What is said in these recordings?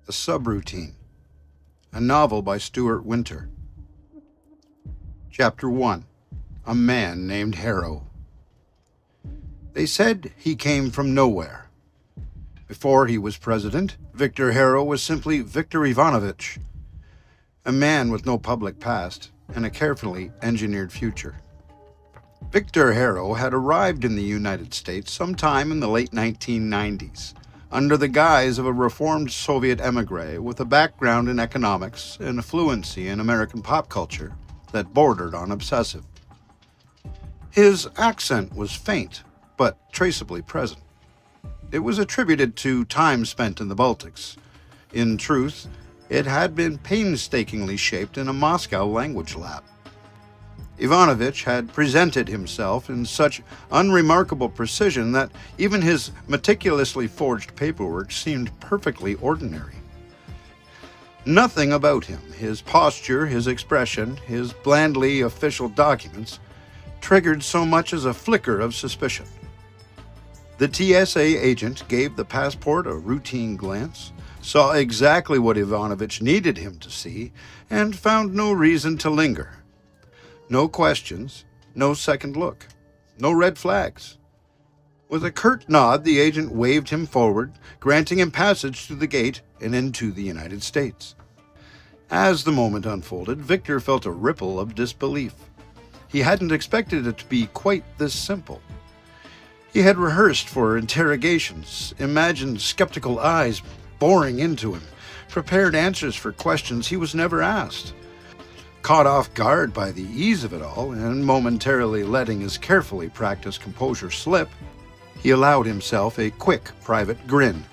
A Subroutine, a novel by Stewart Winter. Chapter 1. A Man Named Harrow. They said he came from nowhere. Before he was president, Victor Harrow was simply Victor Ivanovich, a man with no public past and a carefully engineered future. Victor Harrow had arrived in the United States sometime in the late 1990s, under the guise of a reformed Soviet émigré with a background in economics and a fluency in American pop culture that bordered on obsessive. His accent was faint, but traceably present. It was attributed to time spent in the Baltics. In truth, it had been painstakingly shaped in a Moscow language lab. Ivanovich had presented himself in such unremarkable precision that even his meticulously forged paperwork seemed perfectly ordinary. Nothing about him, his posture, his expression, his blandly official documents, triggered so much as a flicker of suspicion. The TSA agent gave the passport a routine glance, saw exactly what Ivanovich needed him to see, and found no reason to linger. No questions, no second look, no red flags. With a curt nod, the agent waved him forward, granting him passage through the gate and into the United States. As the moment unfolded, Victor felt a ripple of disbelief. He hadn't expected it to be quite this simple. He had rehearsed for interrogations, imagined skeptical eyes boring into him, prepared answers for questions he was never asked. Caught off guard by the ease of it all, and momentarily letting his carefully practiced composure slip, he allowed himself a quick private grin.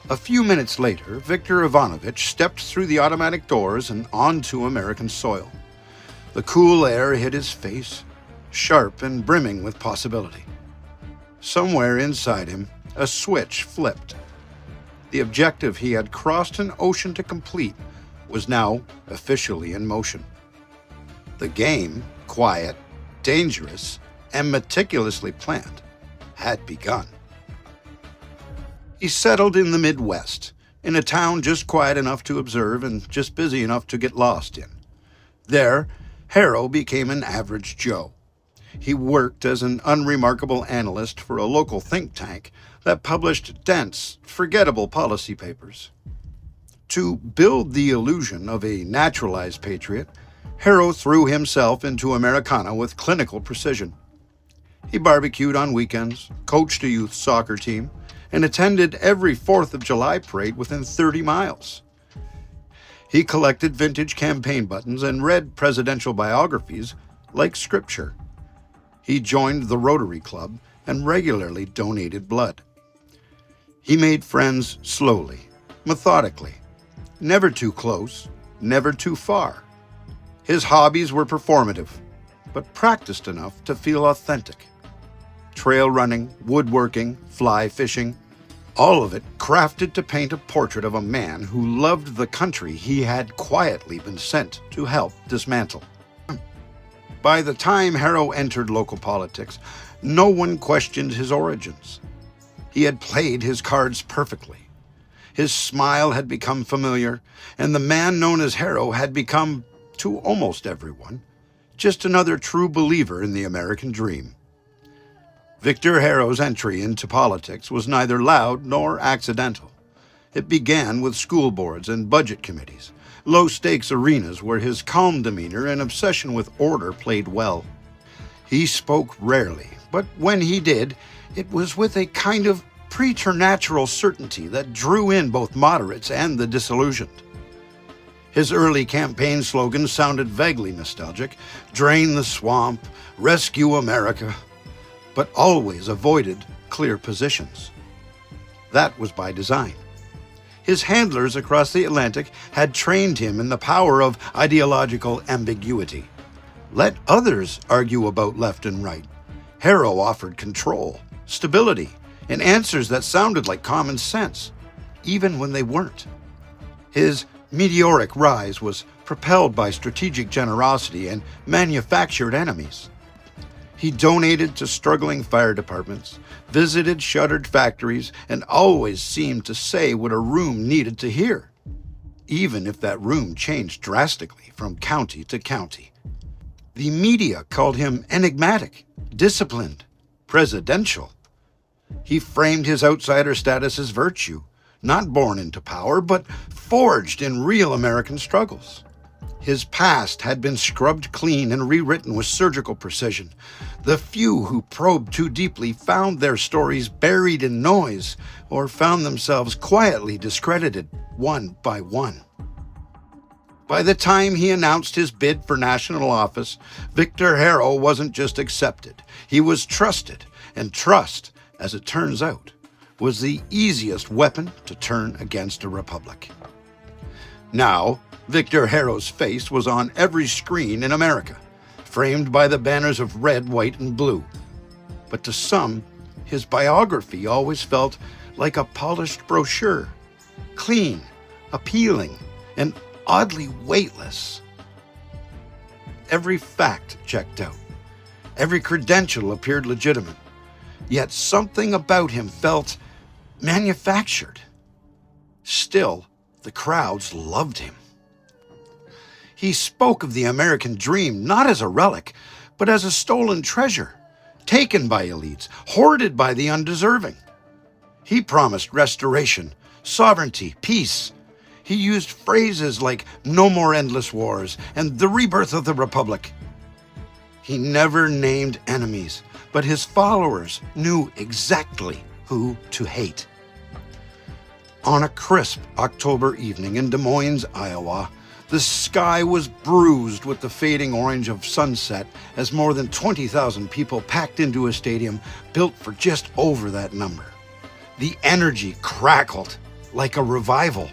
A few minutes later, Victor Ivanovich stepped through the automatic doors and onto American soil. The cool air hit his face, sharp and brimming with possibility. Somewhere inside him, a switch flipped. The objective he had crossed an ocean to complete was now officially in motion. The game, quiet, dangerous, and meticulously planned, had begun. He settled in the Midwest, in a town just quiet enough to observe and just busy enough to get lost in. There, Harrow became an average Joe. He worked as an unremarkable analyst for a local think tank that published dense, forgettable policy papers. To build the illusion of a naturalized patriot, Harrow threw himself into Americana with clinical precision. He barbecued on weekends, coached a youth soccer team, and attended every 4th of July parade within 30 miles. He collected vintage campaign buttons and read presidential biographies like scripture. He joined the Rotary Club and regularly donated blood. He made friends slowly, methodically, never too close, never too far. His hobbies were performative, but practiced enough to feel authentic. Trail running, woodworking, fly fishing, all of it crafted to paint a portrait of a man who loved the country he had quietly been sent to help dismantle. By the time Harrow entered local politics, no one questioned his origins. He had played his cards perfectly. His smile had become familiar, and the man known as Harrow had become, to almost everyone, just another true believer in the American dream. Victor Harrow's entry into politics was neither loud nor accidental. It began with school boards and budget committees, low-stakes arenas where his calm demeanor and obsession with order played well. He spoke rarely, but when he did, it was with a kind of preternatural certainty that drew in both moderates and the disillusioned. His early campaign slogans sounded vaguely nostalgic: drain the swamp, rescue America, but always avoided clear positions. That was by design. His handlers across the Atlantic had trained him in the power of ideological ambiguity. Let others argue about left and right. Harrow offered control, stability, and answers that sounded like common sense, even when they weren't. His meteoric rise was propelled by strategic generosity and manufactured enemies. He donated to struggling fire departments, visited shuttered factories, and always seemed to say what a room needed to hear, even if that room changed drastically from county to county. The media called him enigmatic, disciplined, presidential. He framed his outsider status as virtue, not born into power, but forged in real American struggles. His past had been scrubbed clean and rewritten with surgical precision. The few who probed too deeply found their stories buried in noise or found themselves quietly discredited one by one. By the time he announced his bid for national office, Victor Harrow wasn't just accepted. He was trusted, and trust, as it turns out, was the easiest weapon to turn against a republic. Now, Victor Harrow's face was on every screen in America, framed by the banners of red, white, and blue. But to some, his biography always felt like a polished brochure, clean, appealing, and oddly weightless. Every fact checked out. Every credential appeared legitimate. Yet something about him felt manufactured. Still, the crowds loved him. He spoke of the American dream not as a relic, but as a stolen treasure, taken by elites, hoarded by the undeserving. He promised restoration, sovereignty, peace. He used phrases like "no more endless wars" and "the rebirth of the Republic." He never named enemies, but his followers knew exactly who to hate. On a crisp October evening in Des Moines, Iowa, the sky was bruised with the fading orange of sunset as more than 20,000 people packed into a stadium built for just over that number. The energy crackled like a revival,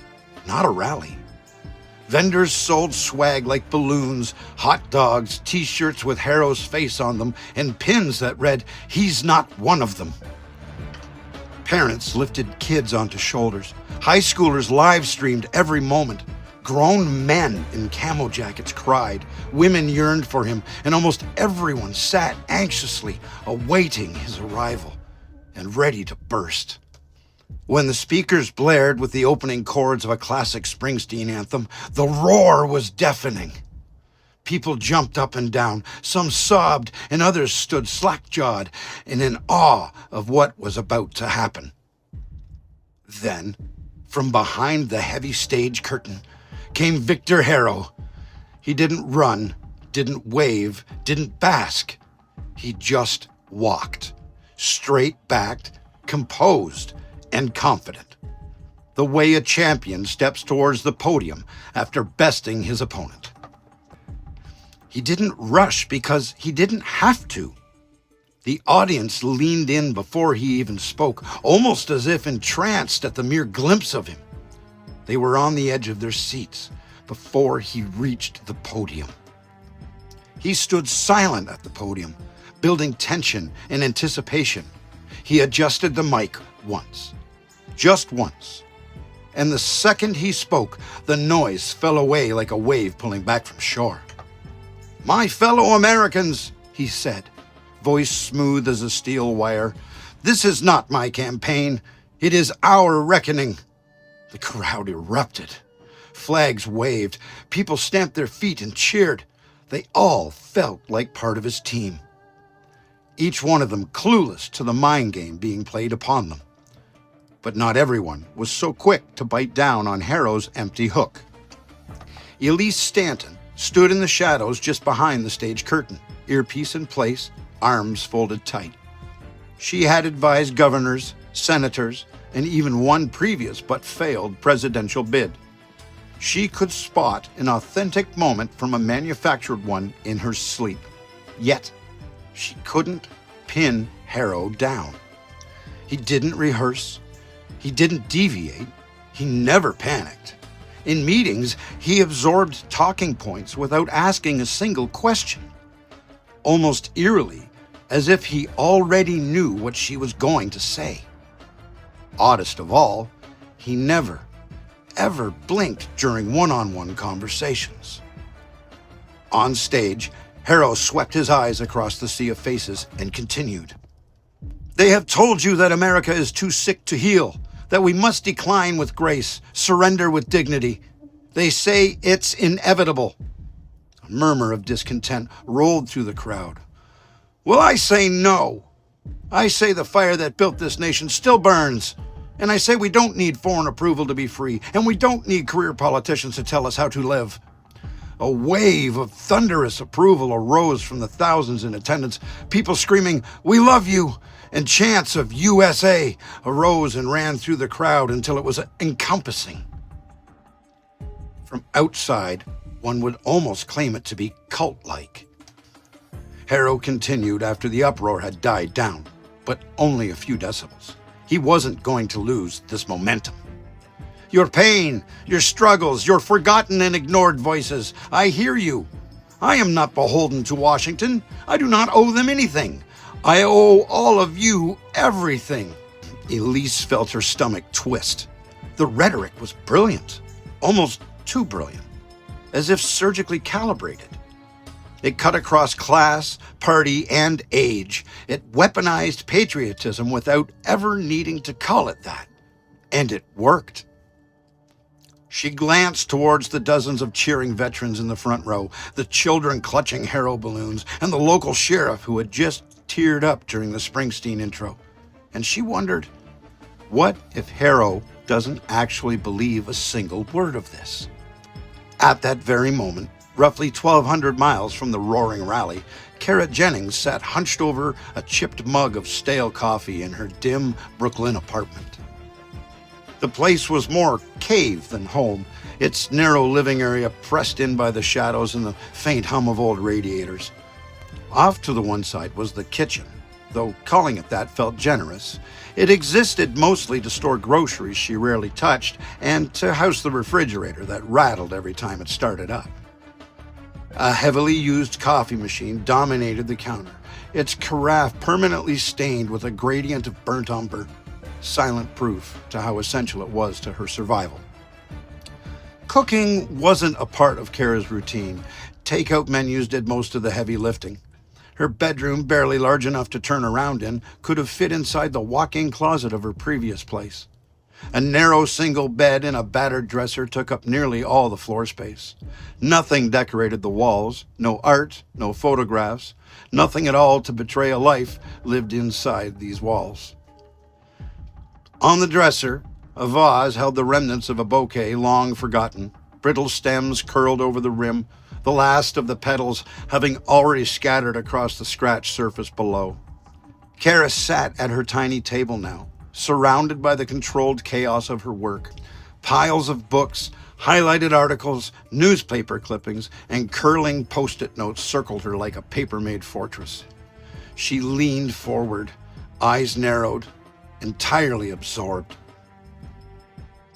not a rally. Vendors sold swag like balloons, hot dogs, t-shirts with Harrow's face on them, and pins that read, "He's not one of them." Parents lifted kids onto shoulders. High schoolers live-streamed every moment. Grown men in camo jackets cried. Women yearned for him, and almost everyone sat anxiously awaiting his arrival and ready to burst. When the speakers blared with the opening chords of a classic Springsteen anthem, the roar was deafening. People jumped up and down, some sobbed, and others stood slack-jawed and in awe of what was about to happen. Then, from behind the heavy stage curtain, came Victor Harrow. He didn't run, didn't wave, didn't bask. He just walked, straight-backed, composed, and confident, the way a champion steps towards the podium after besting his opponent. He didn't rush because he didn't have to. The audience leaned in before he even spoke, almost as if entranced at the mere glimpse of him. They were on the edge of their seats before he reached the podium. He stood silent at the podium, building tension and anticipation. He adjusted the mic once, just once, and the second he spoke, the noise fell away like a wave pulling back from shore. "My fellow Americans," he said, voice smooth as a steel wire, "this is not my campaign. It is our reckoning." The crowd erupted. Flags waved. People stamped their feet and cheered. They all felt like part of his team. Each one of them clueless to the mind game being played upon them. But not everyone was so quick to bite down on Harrow's empty hook. Elise Stanton stood in the shadows just behind the stage curtain, earpiece in place, arms folded tight. She had advised governors, senators, and even one previous but failed presidential bid. She could spot an authentic moment from a manufactured one in her sleep. Yet, she couldn't pin Harrow down. He didn't rehearse. He didn't deviate. He never panicked. In meetings, he absorbed talking points without asking a single question, almost eerily, as if he already knew what she was going to say. Oddest of all, he never, ever blinked during one-on-one conversations. On stage, Harrow swept his eyes across the sea of faces and continued. They have told you that America is too sick to heal, that we must decline with grace, surrender with dignity. They say it's inevitable. A murmur of discontent rolled through the crowd. Well, I say no. I say the fire that built this nation still burns. And I say we don't need foreign approval to be free, and we don't need career politicians to tell us how to live. A wave of thunderous approval arose from the thousands in attendance, people screaming, "We love you!" and chants of USA arose and ran through the crowd until it was encompassing. From outside, one would almost claim it to be cult-like. Harrow continued after the uproar had died down, but only a few decibels. He wasn't going to lose this momentum. Your pain, your struggles, your forgotten and ignored voices, I hear you. I am not beholden to Washington. I do not owe them anything. I owe all of you everything. Elise felt her stomach twist. The rhetoric was brilliant, almost too brilliant, as if surgically calibrated. It cut across class, party, and age. It weaponized patriotism without ever needing to call it that. And it worked. She glanced towards the dozens of cheering veterans in the front row, the children clutching Harrow balloons, and the local sheriff who had just teared up during the Springsteen intro. And she wondered, what if Harrow doesn't actually believe a single word of this? At that very moment, roughly 1,200 miles from the roaring rally, Kara Jennings sat hunched over a chipped mug of stale coffee in her dim Brooklyn apartment. The place was more cave than home, its narrow living area pressed in by the shadows and the faint hum of old radiators. Off to the one side was the kitchen, though calling it that felt generous. It existed mostly to store groceries she rarely touched and to house the refrigerator that rattled every time it started up. A heavily used coffee machine dominated the counter, its carafe permanently stained with a gradient of burnt umber, silent proof to how essential it was to her survival. Cooking wasn't a part of Kara's routine. Takeout menus did most of the heavy lifting. Her bedroom, barely large enough to turn around in, could have fit inside the walk-in closet of her previous place. A narrow single bed and a battered dresser took up nearly all the floor space. Nothing decorated the walls, no art, no photographs, nothing at all to betray a life lived inside these walls. On the dresser, a vase held the remnants of a bouquet long forgotten, brittle stems curled over the rim, the last of the petals having already scattered across the scratched surface below. Kara sat at her tiny table now, surrounded by the controlled chaos of her work. Piles of books, highlighted articles, newspaper clippings, and curling post-it notes circled her like a paper-made fortress. She leaned forward, eyes narrowed, entirely absorbed.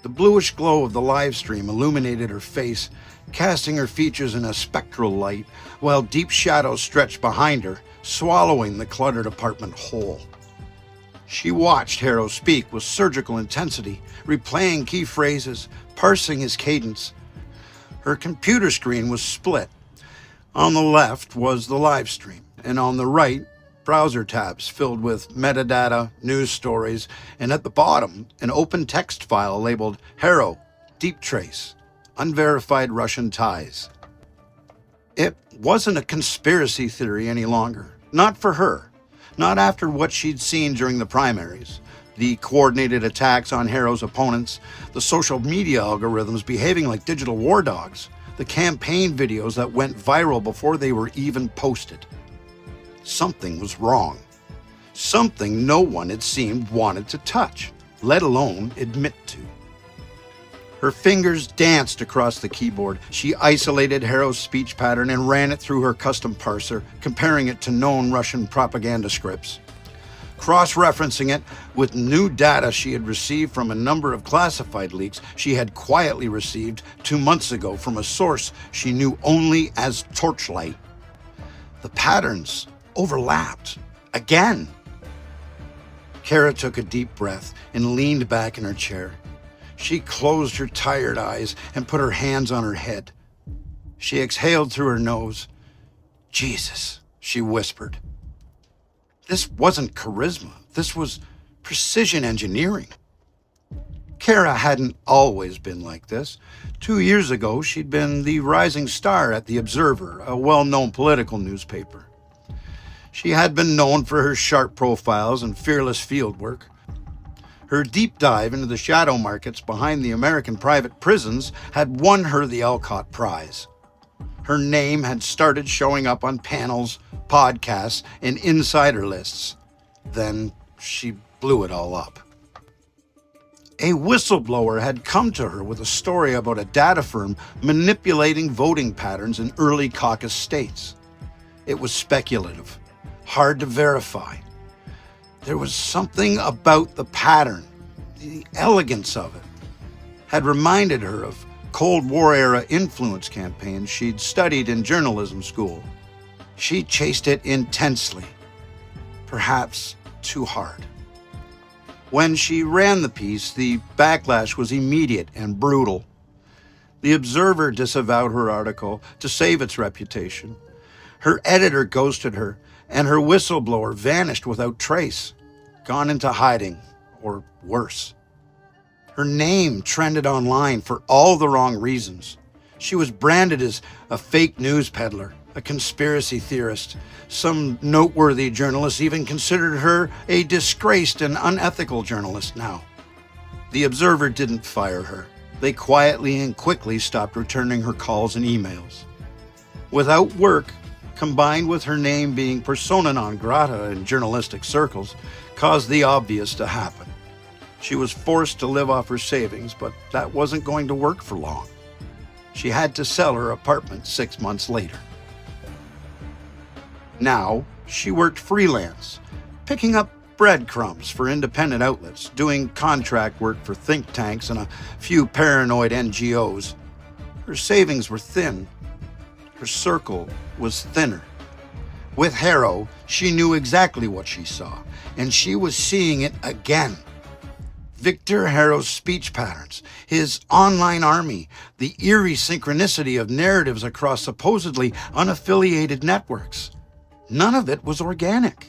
The bluish glow of the live stream illuminated her face, casting her features in a spectral light, while deep shadows stretched behind her, swallowing the cluttered apartment whole. She watched Harrow speak with surgical intensity, replaying key phrases, parsing his cadence. Her computer screen was split. On the left was the live stream, and on the right, browser tabs filled with metadata, news stories, and at the bottom, an open text file labeled Harrow, Deep Trace, Unverified Russian Ties. It wasn't a conspiracy theory any longer, not for her. Not after what she'd seen during the primaries, the coordinated attacks on Harrow's opponents, the social media algorithms behaving like digital war dogs, the campaign videos that went viral before they were even posted. Something was wrong. Something no one, it seemed, wanted to touch, let alone admit to. Her fingers danced across the keyboard. She isolated Harrow's speech pattern and ran it through her custom parser, comparing it to known Russian propaganda scripts. Cross-referencing it with new data she had received from a number of classified leaks she had quietly received 2 months ago from a source she knew only as Torchlight. The patterns overlapped. Again. Kara took a deep breath and leaned back in her chair. She closed her tired eyes and put her hands on her head. She exhaled through her nose. Jesus, she whispered. This wasn't charisma. This was precision engineering. Kara hadn't always been like this. 2 years ago, she'd been the rising star at The Observer, a well-known political newspaper. She had been known for her sharp profiles and fearless fieldwork. Her deep dive into the shadow markets behind the American private prisons had won her the Alcott Prize. Her name had started showing up on panels, podcasts, and insider lists. Then she blew it all up. A whistleblower had come to her with a story about a data firm manipulating voting patterns in early caucus states. It was speculative, hard to verify. There was something about the pattern, the elegance of it, had reminded her of Cold War-era influence campaigns she'd studied in journalism school. She chased it intensely, perhaps too hard. When she ran the piece, the backlash was immediate and brutal. The Observer disavowed her article to save its reputation. Her editor ghosted her, and her whistleblower vanished without trace, gone into hiding, or worse. Her name trended online for all the wrong reasons. She was branded as a fake news peddler, a conspiracy theorist. Some noteworthy journalists even considered her a disgraced and unethical journalist now. The Observer didn't fire her. They quietly and quickly stopped returning her calls and emails. Without work, combined with her name being persona non grata in journalistic circles, caused the obvious to happen. She was forced to live off her savings, but that wasn't going to work for long. She had to sell her apartment 6 months later. Now, she worked freelance, picking up breadcrumbs for independent outlets, doing contract work for think tanks and a few paranoid NGOs. Her savings were thin. Her circle was thinner. With Harrow, she knew exactly what she saw, and she was seeing it again. Victor Harrow's speech patterns, his online army, the eerie synchronicity of narratives across supposedly unaffiliated networks. None of it was organic.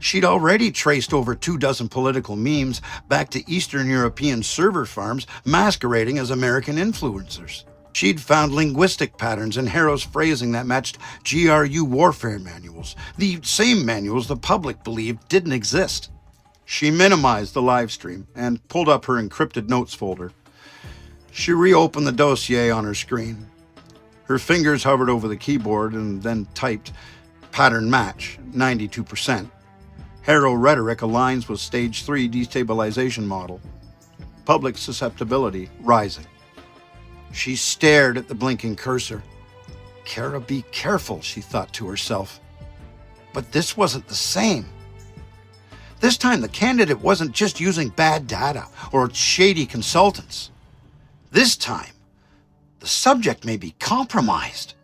She'd already traced over 24 political memes back to Eastern European server farms masquerading as American influencers. She'd found linguistic patterns in Harrow's phrasing that matched GRU warfare manuals, the same manuals the public believed didn't exist. She minimized the live stream and pulled up her encrypted notes folder. She reopened the dossier on her screen. Her fingers hovered over the keyboard and then typed, "Pattern match, 92%. Harrow rhetoric aligns with stage 3 destabilization model. Public susceptibility rising." She stared at the blinking cursor. Kara, be careful, she thought to herself. But this wasn't the same. This time, the candidate wasn't just using bad data or shady consultants. This time, the subject may be compromised.